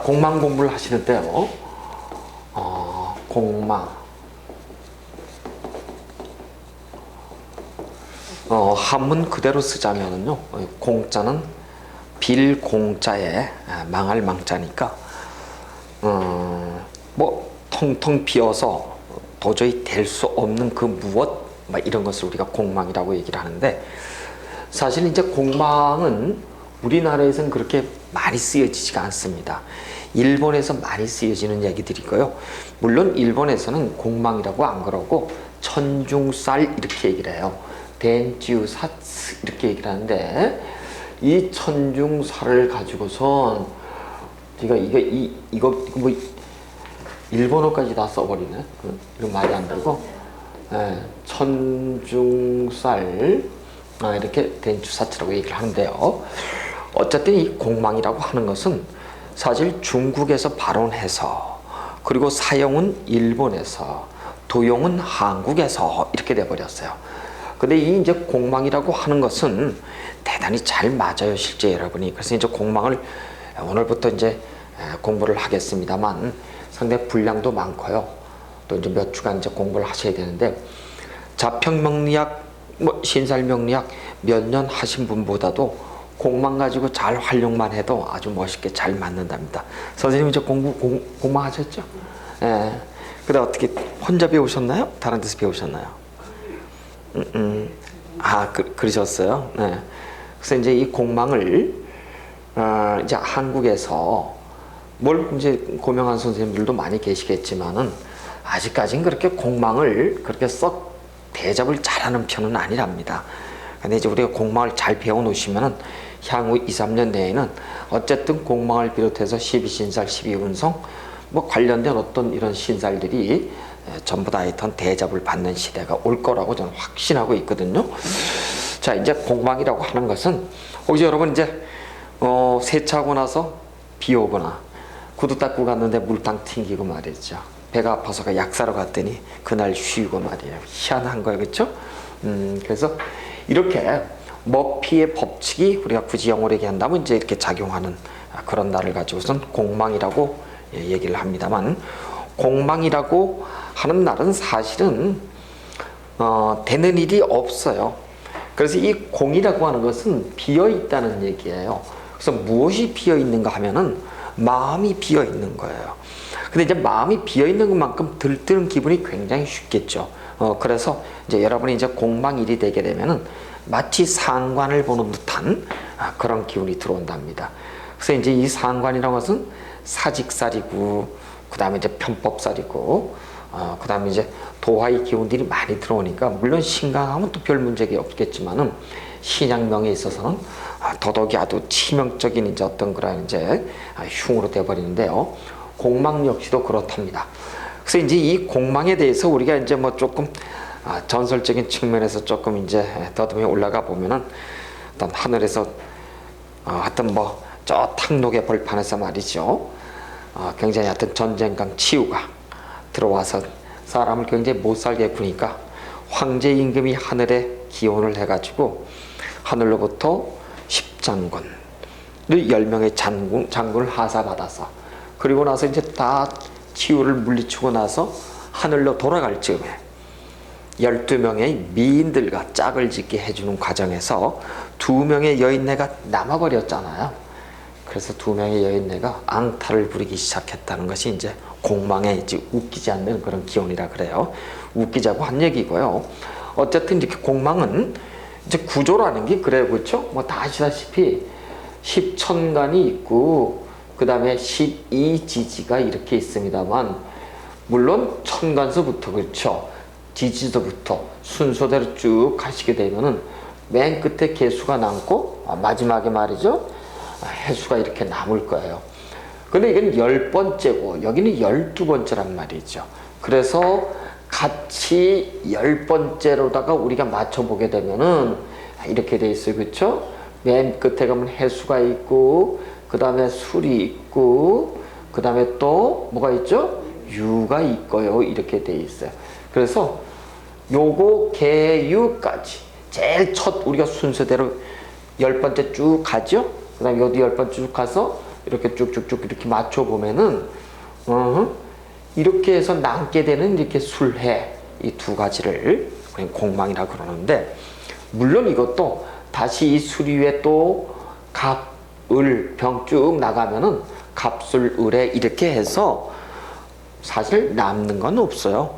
공망 공부를 하시는데요. 공망. 한문 그대로 쓰자면은요, 공자는 빌공자에 망할 망자니까, 뭐 텅텅 비어서 도저히 될 수 없는 그 무엇, 막 이런 것을 우리가 공망이라고 얘기를 하는데, 사실 이제 공망은 우리나라에서는 그렇게 많이 쓰여지지가 않습니다. 일본에서 많이 쓰여지는 얘기들이고요. 물론 일본에서는 공망이라고 안 그러고 천중쌀 이렇게 얘기를 해요. 덴지우사츠 이렇게 얘기를 하는데, 이 천중쌀을 가지고선 이거 뭐 일본어까지 다 써버리네. 이거 말이 안 되고, 천중쌀 이렇게 덴주사츠라고 얘기를 하는데요. 어쨌든 이 공망이라고 하는 것은 사실 중국에서 발원해서, 그리고 사용은 일본에서, 도용은 한국에서 이렇게 돼버렸어요. 근데 이 이제 공망이라고 하는 것은 대단히 잘 맞아요, 실제 여러분이. 그래서 이제 공망을 오늘부터 이제 공부를 하겠습니다만, 상당히 분량도 많고요. 또 이제 몇 주간 이제 공부를 하셔야 되는데, 자평명리학, 뭐 신살명리학 몇 년 하신 분보다도 공망 가지고 잘 활용만 해도 아주 멋있게 잘 맞는답니다. 선생님 이제 공망 하셨죠? 예. 근데 어떻게 혼자 배우셨나요? 다른 데서 배우셨나요? 그러셨어요? 네. 그래서 이제 이 공망을 이제 한국에서 뭘 이제 고명한 선생님들도 많이 계시겠지만은 아직까지는 그렇게 공망을 그렇게 썩 대접을 잘하는 편은 아니랍니다. 근데 이제 우리가 공망을 잘 배워놓으시면은 향후 2, 3년 내에는 어쨌든 공망을 비롯해서 12신살, 12운성 뭐 관련된 어떤 이런 신살들이 전부 다 하여튼 대접을 받는 시대가 올 거라고 저는 확신하고 있거든요. 자, 이제 공망이라고 하는 것은 혹시 여러분 이제 세차하고 나서 비 오거나 구두 닦고 갔는데 물탕 튕기고 말이죠. 배가 아파서 약 사러 갔더니 그날 쉬고 말이에요. 희한한 거예요, 그렇죠? 그래서 이렇게 머피의 법칙이 우리가 굳이 영어로 얘기한다면 이제 이렇게 작용하는 그런 날을 가지고선 공망이라고 얘기를 합니다만, 공망이라고 하는 날은 사실은 되는 일이 없어요. 그래서 이 공이라고 하는 것은 비어 있다는 얘기예요. 그래서 무엇이 비어 있는가 하면은 마음이 비어 있는 거예요. 근데 이제 마음이 비어 있는 것만큼 들뜨는 기분이 굉장히 쉽겠죠. 그래서 이제 여러분이 이제 공망일이 되게 되면은 마치 상관을 보는 듯한 그런 기운이 들어온답니다. 그래서 이제 이 상관이라는 것은 사직살이고, 그 다음에 이제 편법살이고, 그 다음에 이제 도화의 기운들이 많이 들어오니까, 물론 신강하면 또 별 문제가 없겠지만은 신약명에 있어서는 더더욱이 아주 치명적인 이제 어떤 그런 이제 흉으로 되어버리는데요. 공망 역시도 그렇답니다. 그래서 이제 이 공망에 대해서 우리가 이제 뭐 조금 전설적인 측면에서 조금 이제 더듬이 올라가 보면은 어떤 하늘에서 하여튼 뭐 저 탕록의 벌판에서 말이죠. 굉장히 하여튼 전쟁강 치우가 들어와서 사람을 굉장히 못살게 구니까 황제 임금이 하늘에 기원을 해가지고 하늘로부터 10장군을 10명의 장군을 하사받아서, 그리고 나서 이제 다 치우를 물리치고 나서 하늘로 돌아갈 즈음에 12명의 미인들과 짝을 짓게 해주는 과정에서 2명의 여인네가 남아버렸잖아요. 그래서 2명의 여인네가 앙탈을 부리기 시작했다는 것이 이제 공망에 이제 웃기지 않는 그런 기운이라 그래요. 웃기자고 한 얘기고요. 어쨌든 이렇게 공망은 이제 구조라는 게 그래요, 그렇죠? 뭐 다 아시다시피 10천간이 있고, 그 다음에 12지지가 이렇게 있습니다만, 물론 천간서부터, 그렇죠? 지지서부터 순서대로 쭉 가시게 되면은 맨 끝에 개수가 남고, 마지막에 말이죠, 해수가 이렇게 남을 거예요. 근데 이건 10번째고 여기는 12번째란 말이죠. 그래서 같이 10번째로다가 우리가 맞춰보게 되면은 이렇게 돼 있어요, 그렇죠? 맨 끝에 가면 해수가 있고, 그 다음에 술이 있고, 그 다음에 또 뭐가 있죠? 유가 있고요. 이렇게 돼 있어요. 그래서 요거 개유까지 제일 첫 우리가 순서대로 10번째 쭉 가죠. 그 다음에 여기 10번째 쭉 가서 이렇게 쭉쭉쭉 이렇게 맞춰 보면은 이렇게 해서 남게 되는 이렇게 술해 이 두 가지를 공망이라 그러는데, 물론 이것도 다시 이 수리에 또 갑, 을, 병 쭉 나가면은 갑술, 을에 이렇게 해서 사실 남는 건 없어요.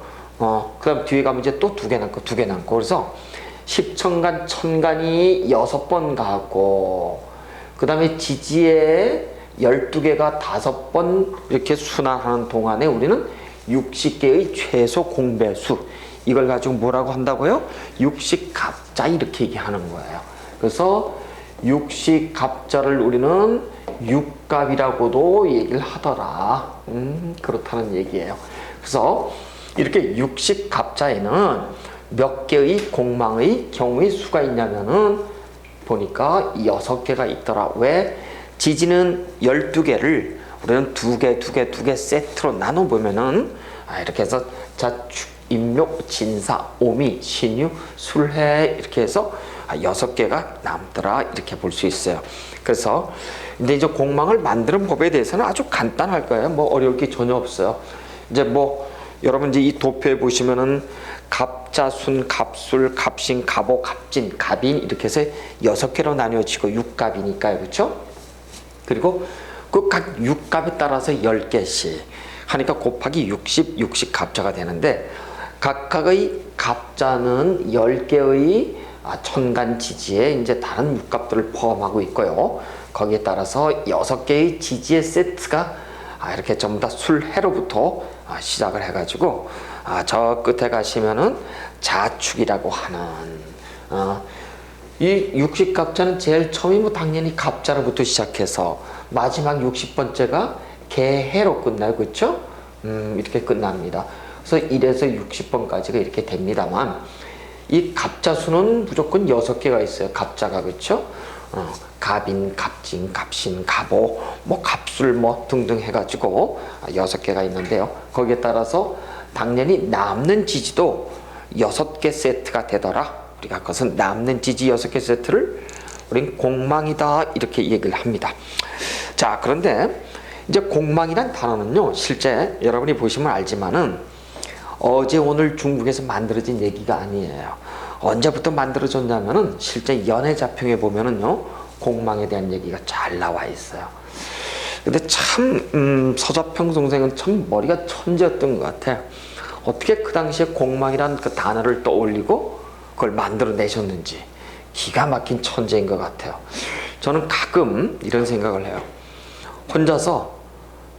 그 다음 뒤에 가면 이제 또 두 개 남고 두 개 남고, 그래서 십천간, 천간이 6번 가고, 그 다음에 지지에 12개가 5번 이렇게 순환하는 동안에 우리는 60개의 최소 공배수, 이걸 가지고 뭐라고 한다고요? 육식갑자 이렇게 얘기하는 거예요. 그래서 육식갑자를 우리는 육갑이라고도 얘기를 하더라. 그렇다는 얘기예요. 그래서 이렇게 육식갑자에는 몇 개의 공망의 경우의 수가 있냐면은 보니까 6개가 있더라. 왜? 지지는 12개를 우리는 두 개 세트로 나눠보면은 이렇게 해서 자축, 임묘, 진사, 오미, 신유, 술해 이렇게 해서 6개가 남더라 이렇게 볼 수 있어요. 그래서 근데 이제 공망을 만드는 법에 대해서는 아주 간단할 거예요. 뭐 어려울 게 전혀 없어요. 이제 뭐 여러분 이제 이 도표에 보시면은 갑자순, 갑술, 갑신, 갑오, 갑진, 갑인 이렇게 해서 6개로 나뉘어지고 육갑이니까요. 그렇죠? 그리고 그 각 육갑에 따라서 10개씩 하니까 곱하기 60, 60갑자가 되는데, 각각의 갑자는 10개의 천간지지에 이제 다른 육갑들을 포함하고 있고요. 거기에 따라서 6개의 지지의 세트가 이렇게 전부 다 술해로부터 시작을 해가지고 저 끝에 가시면은 자축이라고 하는 이 60갑자는 제일 처음이 뭐 당연히 갑자로부터 시작해서 마지막 60번째가 개해로 끝나요. 그렇죠? 이렇게 끝납니다. 그래서 1에서 60번까지가 이렇게 됩니다만, 이 갑자수는 무조건 6개가 있어요. 갑자가. 그렇죠? 갑인, 갑진, 갑신, 갑오, 뭐 갑술 뭐 등등 해가지고 6개가 있는데요. 거기에 따라서 당연히 남는 지지도 6개 세트가 되더라. 우리가 그것은 남는 지지 6개 세트를 우린 공망이다 이렇게 얘기를 합니다. 자, 그런데 이제 공망이란 단어는요, 실제 여러분이 보시면 알지만은 어제 오늘 중국에서 만들어진 얘기가 아니에요. 언제부터 만들어졌냐면은 실제 연해자평에 보면은요, 공망에 대한 얘기가 잘 나와 있어요. 근데 참 서자평 선생은 참 머리가 천재였던 것 같아요. 어떻게 그 당시에 공망이란 그 단어를 떠올리고 그걸 만들어내셨는지 기가 막힌 천재인 것 같아요. 저는 가끔 이런 생각을 해요. 혼자서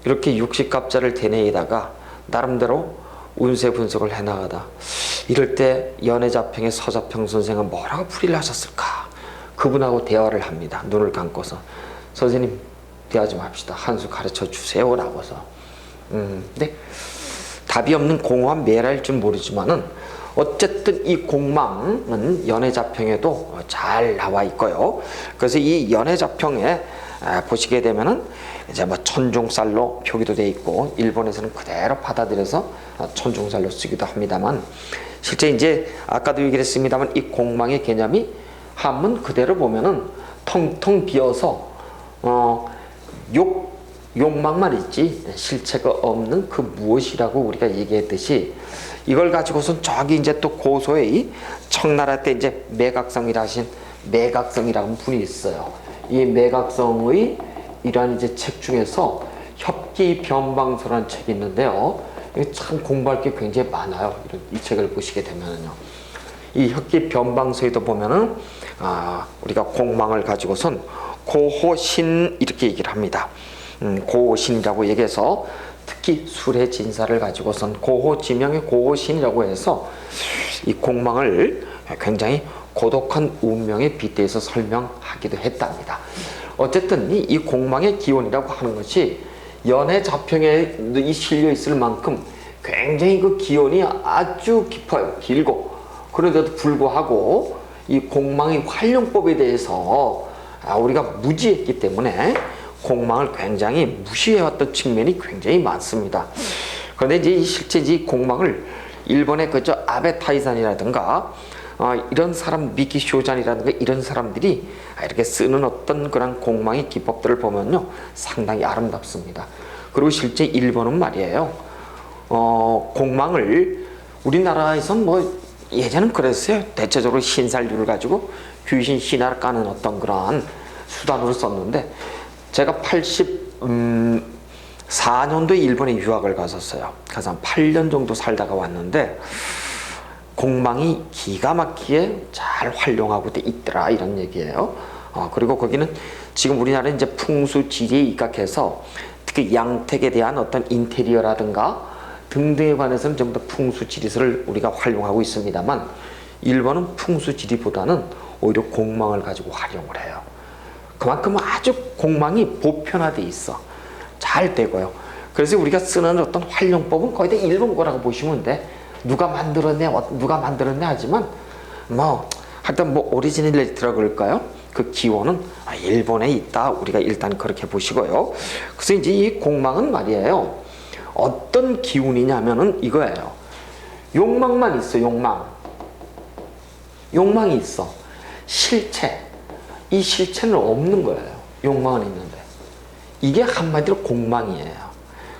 이렇게 60갑자를 되뇌이다가 나름대로 운세 분석을 해나가다 이럴 때 연해자평의 서자평 선생은 뭐라고 풀이를 하셨을까? 그분하고 대화를 합니다. 눈을 감고서 선생님 대화 좀 합시다. 한 수 가르쳐 주세요 라고서. 근데 답이 없는 공허한 매라일 줄 모르지만은 어쨌든 이 공망은 연해자평에도 잘 나와 있고요. 그래서 이 연해자평에 보시게 되면은 이제 뭐 천중살로 표기도 돼 있고, 일본에서는 그대로 받아들여서 천중살로 쓰기도 합니다만, 실제 이제 아까도 얘기를 했습니다만 이 공망의 개념이 한문 그대로 보면은 텅텅 비어서 욕망만 있지 실체가 없는 그 무엇이라고 우리가 얘기했듯이, 이걸 가지고선 저기 이제 또 고소의 청나라 때 이제 매각성이라 하신 매각성이라는 분이 있어요. 이 매각성의 이러한 이제 책 중에서 협기변방서라는 책이 있는데요. 이게 참 공부할 게 굉장히 많아요. 이 책을 보시게 되면은요. 이 협기변방서에도 보면은 우리가 공망을 가지고선 고호신 이렇게 얘기를 합니다. 고호신이라고 얘기해서 특히 술의 진사를 가지고선 고호지명의 고호신이라고 해서 이 공망을 굉장히 고독한 운명에 빗대서 설명하기도 했답니다. 어쨌든 이 공망의 기원이라고 하는 것이 연해자평에 실려 있을 만큼 굉장히 그 기원이 아주 깊어요. 길고. 그런데도 불구하고 이 공망의 활용법에 대해서 우리가 무지했기 때문에 공망을 굉장히 무시해왔던 측면이 굉장히 많습니다. 그런데 이제 실제 이 공망을 일본의 그저 아베 타이산이라든가 이런 사람 미키 쇼잔이라든가 이런 사람들이 이렇게 쓰는 어떤 그런 공망의 기법들을 보면요 상당히 아름답습니다. 그리고 실제 일본은 말이에요 공망을 우리나라에선 뭐 예전엔 그랬어요. 대체적으로 신살류를 가지고 귀신 신화를 까는 어떤 그러한 수단으로 썼는데 제가 84년도에 일본에 유학을 갔었어요. 가서 한 8년 정도 살다가 왔는데 공망이 기가 막히게 잘 활용하고 돼 있더라 이런 얘기예요. 그리고 거기는 지금 우리나라 이제 풍수 지리에 입각해서 특히 양택에 대한 어떤 인테리어라든가 등등에 관해서는 전부 다 풍수 지리설을 우리가 활용하고 있습니다만 일본은 풍수 지리보다는 오히려 공망을 가지고 활용을 해요. 그만큼 아주 공망이 보편화돼 있어. 잘 되고요. 그래서 우리가 쓰는 어떤 활용법은 거의 다 일본 거라고 보시면 돼. 누가 만들었네 하지만 뭐 하여튼 뭐 오리지널리티라고 그럴까요? 그 기원은 일본에 있다. 우리가 일단 그렇게 보시고요. 그래서 이제 이 공망은 말이에요. 어떤 기운이냐면은 이거예요. 욕망만 있어, 욕망. 욕망이 있어. 실체. 이 실체는 없는 거예요. 욕망은 있는데. 이게 한마디로 공망이에요.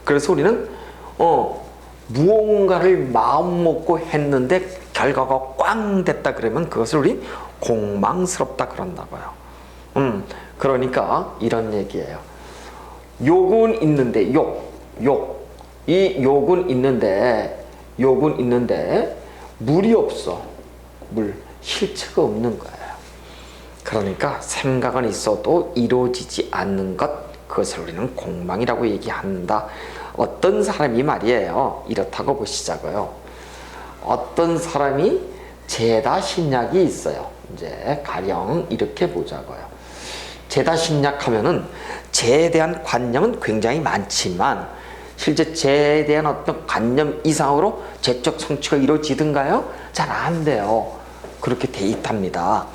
그래서 우리는 무언가를 마음 먹고 했는데 결과가 꽝 됐다 그러면 그것을 우리 공망스럽다 그런다고요. 그러니까 이런 얘기예요. 욕은 있는데 이 욕은 있는데 물이 없어. 실체가 없는 거예요. 그러니까 생각은 있어도 이루어지지 않는 것, 그것을 우리는 공망이라고 얘기한다. 어떤 사람이 말이에요. 이렇다고 보시자고요. 어떤 사람이 제다 신약이 있어요. 이제 가령 이렇게 보자고요. 제다 신약하면은 제에 대한 관념은 굉장히 많지만 실제 제에 대한 어떤 관념 이상으로 제적 성취가 이루어지든가요? 잘 안 돼요. 그렇게 돼 있답니다.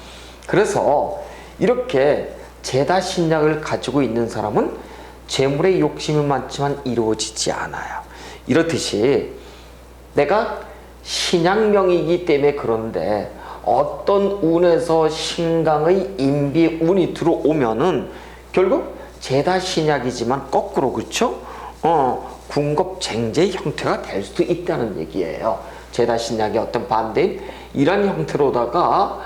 그래서 이렇게 제다 신약을 가지고 있는 사람은 재물의 욕심이 많지만 이루어지지 않아요. 이렇듯이 내가 신약명이기 때문에 그런데 어떤 운에서 신강의 인비 운이 들어오면은 결국 제다 신약이지만 거꾸로 그렇죠? 궁겁쟁제의 형태가 될 수도 있다는 얘기예요. 제다 신약의 어떤 반대인 이런 형태로다가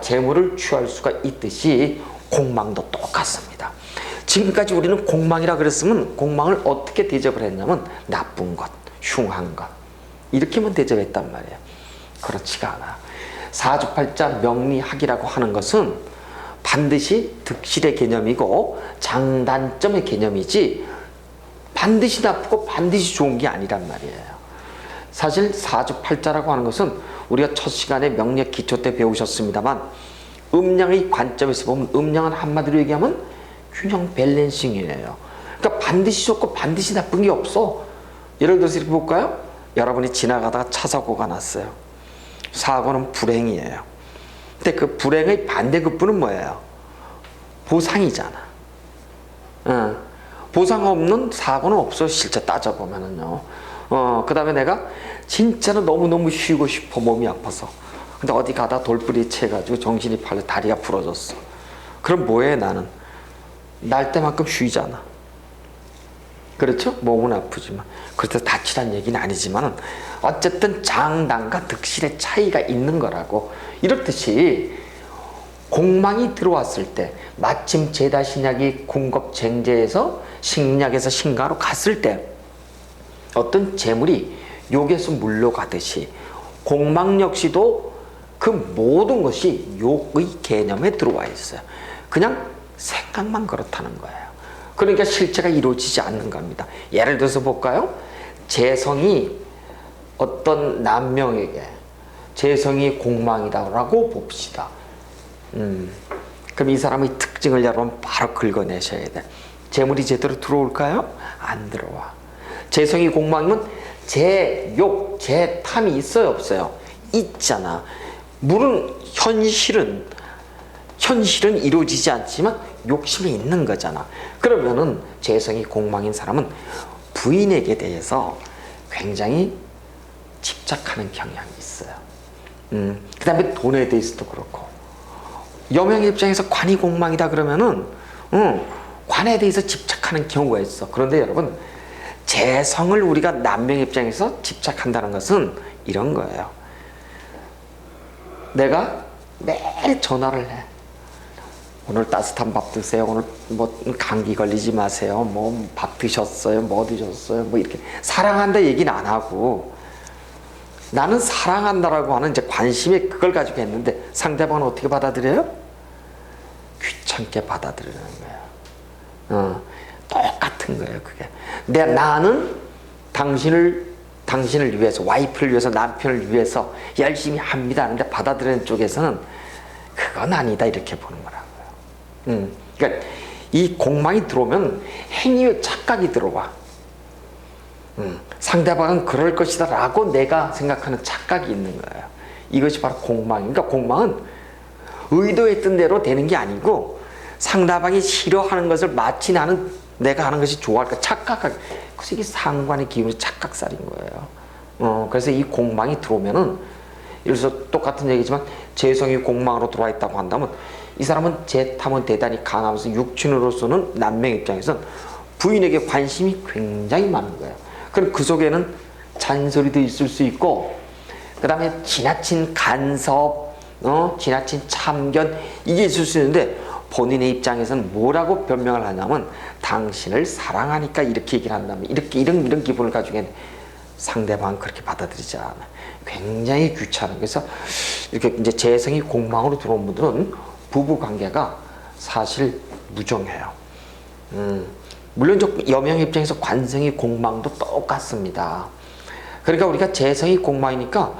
재물을 취할 수가 있듯이 공망도 똑같습니다. 지금까지 우리는 공망이라 그랬으면 공망을 어떻게 대접을 했냐면 나쁜 것, 흉한 것 이렇게만 대접했단 말이에요. 그렇지가 않아. 사주팔자 명리학이라고 하는 것은 반드시 득실의 개념이고 장단점의 개념이지 반드시 나쁘고 반드시 좋은 게 아니란 말이에요. 사실 사주팔자라고 하는 것은 우리가 첫 시간에 명리학 기초 때 배우셨습니다만 음양의 관점에서 보면 음양은 한마디로 얘기하면 균형 밸런싱이에요. 그러니까 반드시 좋고 반드시 나쁜 게 없어. 예를 들어서 이렇게 볼까요? 여러분이 지나가다가 차 사고가 났어요. 사고는 불행이에요. 근데 그 불행의 반대급부는 뭐예요? 보상이잖아. 보상 없는 사고는 없어. 실제 따져보면은요. 그 다음에 내가 진짜로 너무너무 쉬고 싶어. 몸이 아파서. 근데 어디 가다 돌부리 채가지고 정신이 팔려 다리가 부러졌어. 그럼 뭐해 나는? 날 때만큼 쉬잖아. 그렇죠? 몸은 아프지만. 그렇다고 다치란 얘기는 아니지만 어쨌든 장단과 득실의 차이가 있는 거라고. 이렇듯이 공망이 들어왔을 때 마침 제다신약이 궁겁쟁제에서 신약에서 신가로 갔을 때 어떤 재물이 욕에서 물로 가듯이 공망 역시도 그 모든 것이 욕의 개념에 들어와 있어요. 그냥 생각만 그렇다는 거예요. 그러니까 실체가 이루어지지 않는 겁니다. 예를 들어서 볼까요? 재성이 어떤 남명에게 재성이 공망이다라고 봅시다. 그럼 이 사람의 특징을 여러분 바로 긁어내셔야 돼. 재물이 제대로 들어올까요? 안 들어와. 재성이 공망이면 재욕, 재탐이 있어요, 없어요? 있잖아. 물은 현실은 이루어지지 않지만 욕심이 있는 거잖아. 그러면은 재성이 공망인 사람은 부인에게 대해서 굉장히 집착하는 경향이 있어요. 그 다음에 돈에 대해서도 그렇고. 여명의 입장에서 관이 공망이다 그러면은, 관에 대해서 집착하는 경우가 있어. 그런데 여러분, 재성을 우리가 남명의 입장에서 집착한다는 것은 이런 거예요. 내가 매일 전화를 해. 오늘 따뜻한 밥 드세요. 오늘 뭐 감기 걸리지 마세요. 뭐 밥 드셨어요? 뭐 드셨어요? 뭐 이렇게 사랑한다 얘기는 안 하고 나는 사랑한다라고 하는 이제 관심에 그걸 가지고 했는데 상대방은 어떻게 받아들여요? 귀찮게 받아들이는 거예요. 똑같은 거예요, 그게. 나는 당신을 위해서, 와이프를 위해서, 남편을 위해서 열심히 합니다 하는데 받아들이는 쪽에서는 그건 아니다 이렇게 보는 거라고요. 그러니까 이 공망이 들어오면 행위의 착각이 들어와. 상대방은 그럴 것이다 라고 내가 생각하는 착각이 있는 거예요. 이것이 바로 공망이니까 공망은 의도했던 대로 되는 게 아니고 상대방이 싫어하는 것을 마치 내가 하는 것이 좋아할까 착각하게. 그래서 이게 상관의 기운이 착각살인 거예요. 그래서 이 공망이 들어오면은 예를 들어서 똑같은 얘기지만 재성이 공망으로 들어와 있다고 한다면 이 사람은 재탐은 대단히 강하면서 육친으로서는 남명 입장에서는 부인에게 관심이 굉장히 많은 거예요. 그럼 그 속에는 잔소리도 있을 수 있고 그 다음에 지나친 간섭, 지나친 참견 이게 있을 수 있는데 본인의 입장에서는 뭐라고 변명을 하냐면 당신을 사랑하니까 이렇게 얘기를 한다면 이런 기분을 가지고 있는데 상대방은 그렇게 받아들이지 않아요. 굉장히 귀찮아요. 그래서 이렇게 이제 재성이 공망으로 들어온 분들은 부부 관계가 사실 무정해요. 물론 여명 입장에서 관성이 공망도 똑같습니다. 그러니까 우리가 재성이 공망이니까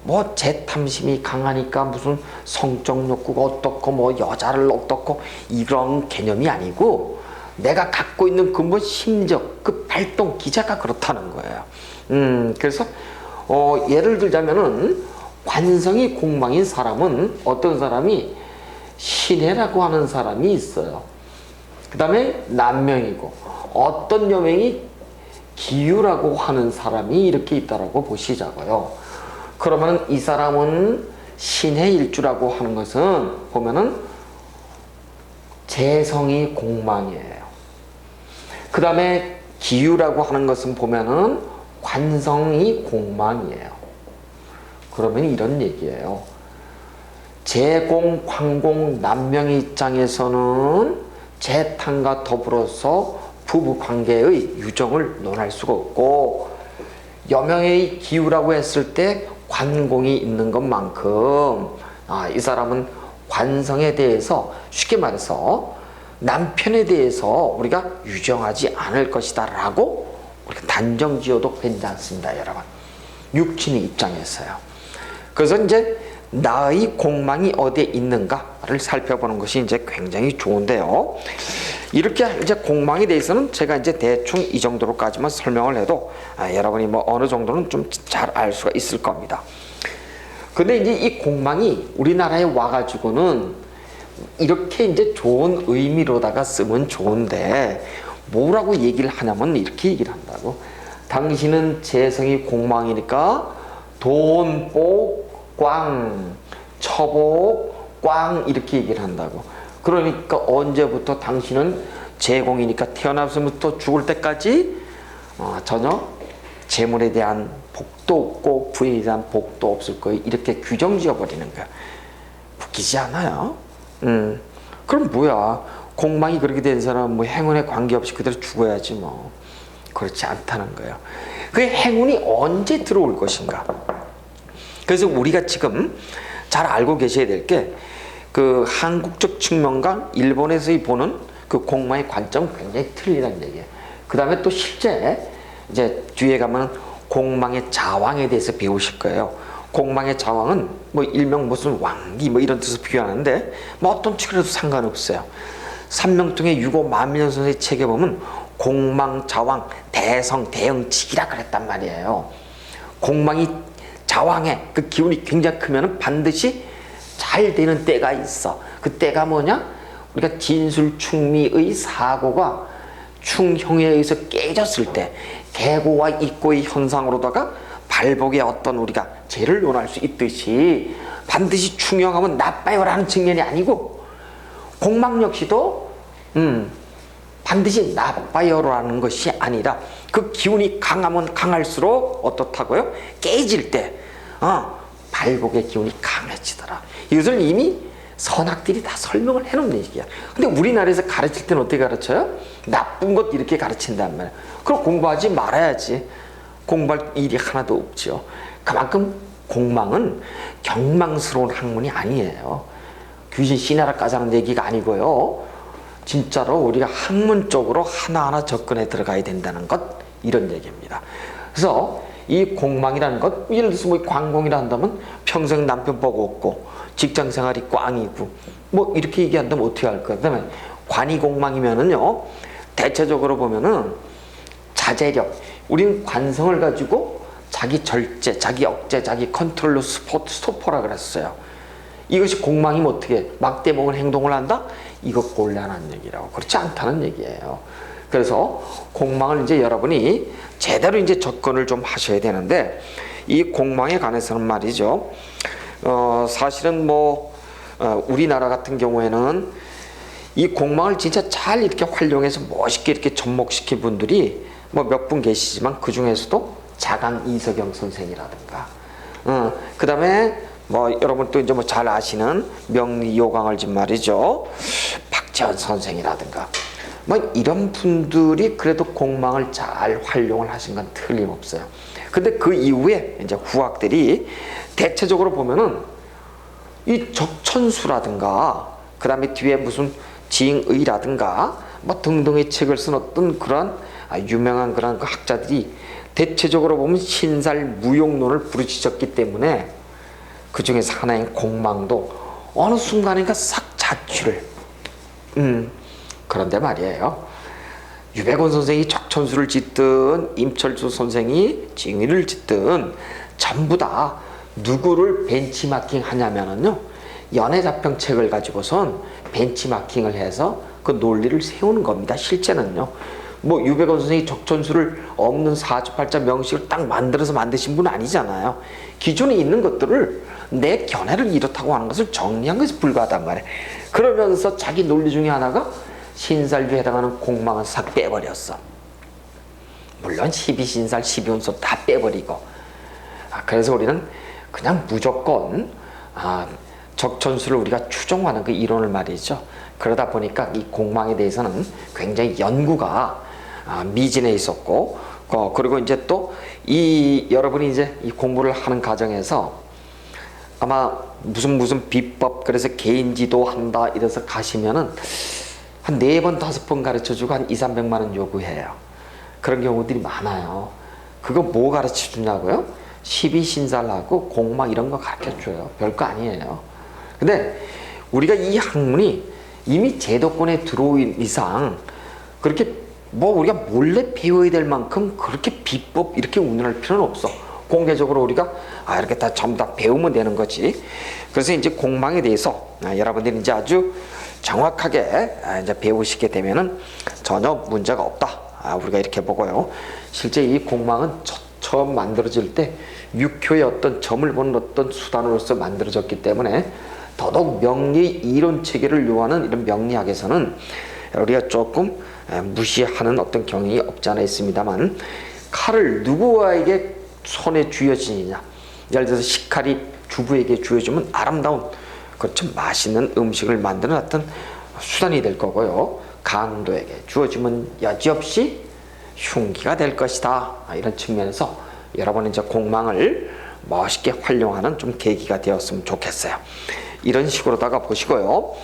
뭐 재탐심이 강하니까 무슨 성적 욕구가 어떻고 뭐 여자를 어떻고 이런 개념이 아니고 내가 갖고 있는 근본 심적 그 발동 기자가 그렇다는 거예요. 그래서 예를 들자면은 관성이 공망인 사람은 어떤 사람이 신해라고 하는 사람이 있어요. 그 다음에 남명이고 어떤 여명이 기유라고 하는 사람이 이렇게 있다라고 보시자고요. 그러면 이 사람은 신해일주라고 하는 것은 보면은 재성이 공망이에요. 그 다음에 기유라고 하는 것은 보면은 관성이 공망이에요. 그러면 이런 얘기예요. 재공, 관공, 남명의 입장에서는 재탄과 더불어서 부부관계의 유정을 논할 수가 없고 여명의 기유라고 했을 때 관공이 있는 것만큼 이 사람은 관성에 대해서 쉽게 말해서 남편에 대해서 우리가 유정하지 않을 것이다 라고 우리가 단정지어도 괜찮습니다 여러분. 육친의 입장에서요. 그래서 이제 나의 공망이 어디에 있는가를 살펴보는 것이 이제 굉장히 좋은데요. 이렇게 이제 공망에 대해서는 제가 이제 대충 이 정도로까지만 설명을 해도 여러분이 뭐 어느 정도는 좀 잘 알 수가 있을 겁니다. 근데 이제 이 공망이 우리나라에 와가지고는 이렇게 이제 좋은 의미로다가 쓰면 좋은데 뭐라고 얘기를 하냐면 이렇게 얘기를 한다고. 당신은 재성이 공망이니까 돈, 복, 꽝, 처복, 꽝 이렇게 얘기를 한다고. 그러니까 언제부터 당신은 재공이니까 태어나서부터 죽을 때까지 전혀 재물에 대한 복도 없고 부에 대한 복도 없을 거예요. 이렇게 규정 지어버리는 거야. 웃기지 않아요? 그럼 뭐야? 공망이 그렇게 된 사람은 뭐 행운에 관계없이 그대로 죽어야지 뭐. 그렇지 않다는 거예요. 그 행운이 언제 들어올 것인가? 그래서 우리가 지금 잘 알고 계셔야 될 게 그 한국적 측면과 일본에서 보는 그 공망의 관점은 굉장히 틀리다는 얘기예요. 그 다음에 또 실제 이제 뒤에 가면 공망의 자왕에 대해서 배우실 거예요. 공망의 자왕은 뭐 일명 무슨 왕기 뭐 이런 뜻을 표현하는데 뭐 어떤 측에도 상관없어요. 삼명통의 유고 만민현 선생의 책에 보면 공망 자왕 대성 대응치기라 그랬단 말이에요. 공망이 자왕의 그 기운이 굉장히 크면은 반드시 잘 되는 때가 있어. 그 때가 뭐냐? 우리가 진술충미의 사고가 충형에 의해서 깨졌을 때 계고와 입고의 현상으로다가 발복에 어떤 우리가 죄를 논할 수 있듯이 반드시 충영하면 나빠요라는 측면이 아니고, 공망 역시도 반드시 나빠요라는 것이 아니라 그 기운이 강하면 강할수록 어떻다고요? 깨질 때 발복의 기운이 강해지더라. 이것을 이미 선학들이 다 설명을 해놓은 얘기야. 근데 우리나라에서 가르칠 때는 어떻게 가르쳐요? 나쁜 것 이렇게 가르친단 말이야. 그럼 공부하지 말아야지. 공부할 일이 하나도 없죠. 그만큼 공망은 경망스러운 학문이 아니에요. 귀신 씨나라 까자는 얘기가 아니고요. 진짜로 우리가 학문적으로 하나하나 접근해 들어가야 된다는 것, 이런 얘기입니다. 그래서 이 공망이라는 것, 예를 들어서 뭐 관공이라 한다면 평생 남편 보고 없고 직장생활이 꽝이고 뭐 이렇게 얘기한다면 어떻게 할까요? 그다음에 관이 공망이면은요, 대체적으로 보면은 자제력, 우리는 관성을 가지고 자기 절제, 자기 억제, 자기 컨트롤로 스토퍼라 그랬어요. 이것이 공망이면 어떻게 막대먹은 행동을 한다? 이거 곤란한 얘기라고. 그렇지 않다는 얘기예요. 그래서 공망을 이제 여러분이 제대로 이제 접근을 좀 하셔야 되는데, 이 공망에 관해서는 말이죠. 사실은 뭐 우리나라 같은 경우에는 이 공망을 진짜 잘 이렇게 활용해서 멋있게 이렇게 접목시킨 분들이 뭐 몇 분 계시지만 그 중에서도 자강 이석영 선생이라든가, 그 다음에 뭐 여러분 또 이제 뭐 잘 아시는 명리요강을 진 말이죠, 박재원 선생이라든가, 뭐 이런 분들이 그래도 공망을 잘 활용을 하신 건 틀림없어요. 근데 그 이후에 이제 후학들이 대체적으로 보면은 이 적천수라든가, 그 다음에 뒤에 무슨 징의라든가 뭐 등등의 책을 쓴 어떤 그런 유명한 그런 그 학자들이 대체적으로 보면 신살 무용론을 부르짖었기 때문에 그 중에서 하나인 공망도 어느 순간인가 싹 자취를. 그런데 말이에요, 유백원 선생이 적천수를 짓든 임철수 선생이 징의를 짓든 전부 다 누구를 벤치마킹 하냐면은요, 연애자평 책을 가지고선 벤치마킹을 해서 그 논리를 세우는 겁니다. 실제는요, 뭐 유백원 선생이 적천수를 없는 사주팔자 명식을 딱 만들어서 만드신 분은 아니잖아요. 기존에 있는 것들을 내 견해를 이렇다고 하는 것을 정리한 것이 불과하단 말이에요. 그러면서 자기 논리 중에 하나가 신살주에 해당하는 공망을 싹 빼버렸어. 물론 12신살, 12운소 다 빼버리고. 그래서 우리는 그냥 무조건 적천수를 우리가 추종하는 그 이론을 말이죠. 그러다 보니까 이 공망에 대해서는 굉장히 연구가 미진해 있었고, 그리고 이제 또 이 여러분이 이제 이 공부를 하는 과정에서 아마 무슨 비법, 그래서 개인지도 한다 이래서 가시면은 한 4번 5번 가르쳐주고 한 200~300만 원 요구해요. 그런 경우들이 많아요. 그거 뭐 가르쳐 주냐고요? 12신살하고 공망 이런 거 가르쳐 줘요. 별거 아니에요. 근데 우리가 이 학문이 이미 제도권에 들어온 이상 그렇게 뭐 우리가 몰래 배워야 될 만큼 그렇게 비법 이렇게 운운할 필요는 없어. 공개적으로 우리가 이렇게 다 전부 다 배우면 되는 거지. 그래서 이제 공망에 대해서 여러분들이 이제 아주 정확하게 이제 배우시게 되면은 전혀 문제가 없다. 우리가 이렇게 보고요. 실제 이 공망은 처음 만들어질 때 육효의 어떤 점을 보는 어떤 수단으로서 만들어졌기 때문에 더더욱 명리 이론 체계를 요하는 이런 명리학에서는 우리가 조금 무시하는 어떤 경향이 없지 않아 있습니다만, 칼을 누구에게 손에 쥐어지느냐, 예를 들어서 식칼이 주부에게 쥐어주면 아름다운, 그렇죠, 맛있는 음식을 만드는 어떤 수단이 될 거고요, 강도에게 주어지면 여지없이 흉기가 될 것이다. 이런 측면에서 여러분은 이제 공망을 멋있게 활용하는 좀 계기가 되었으면 좋겠어요. 이런 식으로다가 보시고요.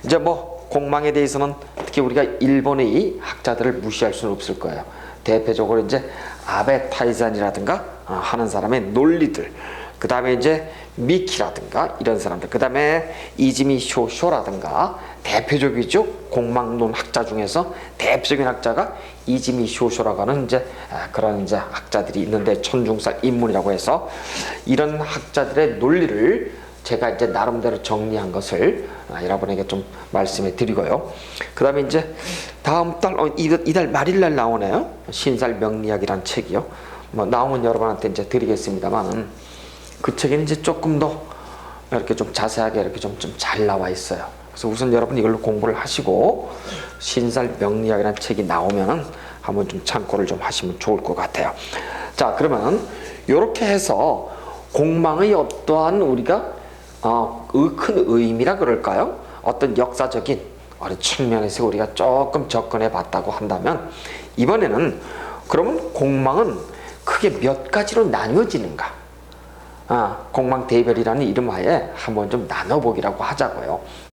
이제 뭐 공망에 대해서는 특히 우리가 일본의 학자들을 무시할 수는 없을 거예요. 대표적으로 이제 아베 타이잔이라든가 하는 사람의 논리들, 그 다음에 이제 미키라든가 이런 사람들, 그 다음에 이지미 쇼쇼라든가 대표적이죠. 공망론 학자 중에서 대표적인 학자가 이지미 쇼쇼라고 하는 이제 그런 이제 학자들이 있는데, 천중살 인문이라고 해서 이런 학자들의 논리를 제가 이제 나름대로 정리한 것을 여러분에게 좀 말씀해 드리고요. 그 다음에 이제 다음 달, 이달 말일날 나오네요. 신살 명리학이라는 책이요. 뭐 나오면 여러분한테 이제 드리겠습니다만은 그 책에는 이제 조금 더 이렇게 좀 자세하게 이렇게 좀 잘 나와 있어요. 그래서 우선 여러분 이걸로 공부를 하시고 신살 명리학이라는 책이 나오면은 한번 좀 참고를 좀 하시면 좋을 것 같아요. 자, 그러면 이렇게 해서 공망의 어떠한 우리가 큰 의미라 그럴까요? 어떤 역사적인 어느 측면에서 우리가 조금 접근해 봤다고 한다면 이번에는 그러면 공망은 크게 몇 가지로 나뉘어지는가? 공망대별이라는 이름 하에 한번 좀 나눠보기라고 하자고요.